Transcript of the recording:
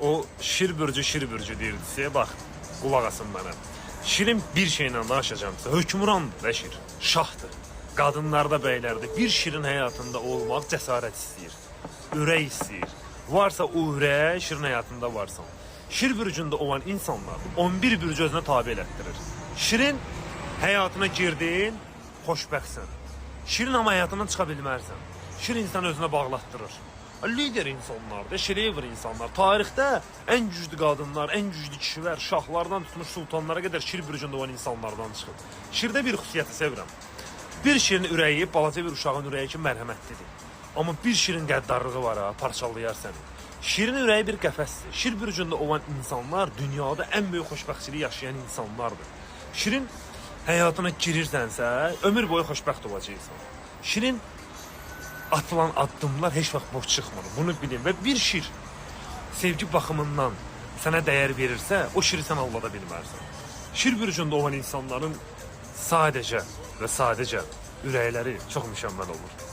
O şir bürcü deyirdisə, bax, qulaq asın mənə. Şirin bir şeylə danışacağımsa, hökmrandır da şir, şahdır. Qadınlarda, bəylərdə bir şirin həyatında olmaq cəsarət istəyir, ürək istəyir. Varsa o ürək şirin həyatında varsa. Şir bürcündə olan insanlar 11 bürcü özünə tabi elətdirir. Şirin həyatına girdin, xoşbəxtsən. Şirin ama həyatından çıxa bilmərsən. Şir insanı özünə bağlatdırır. Lider insanlar, şirevr insanlar. Tarixdə en güclü qadınlar, en güclü kişilər, şahlardan tutmuş sultanlara qədər şir bürcündə olan insanlardan çıxır. Şirdə bir xüsusiyyəti sevirəm. Bir şirin ürəyi balaca bir uşağın ürəyi kimi mərhəmətlidir. Amma bir şirin qəddarlığı var ha, parçalayar səni. Şirin ürəyi bir qəfəsdir. Şir bürcündə olan insanlar dünyada en büyük xoşbəxtçiliyi yaşayan insanlardır. Şirin həyatına girirsənsə, ömür boyu xoşbəxt olacaqsan. Şirin atılan addımlar heç vaxt boş çıxmır. Bunu bilin və bir şir sevgi baxımından sənə dəyər verirsə, o şiri sən allada bilmərsən. Şir bürcündə olan insanların sadəcə və sadəcə ürəkləri çox mükəmməl olur.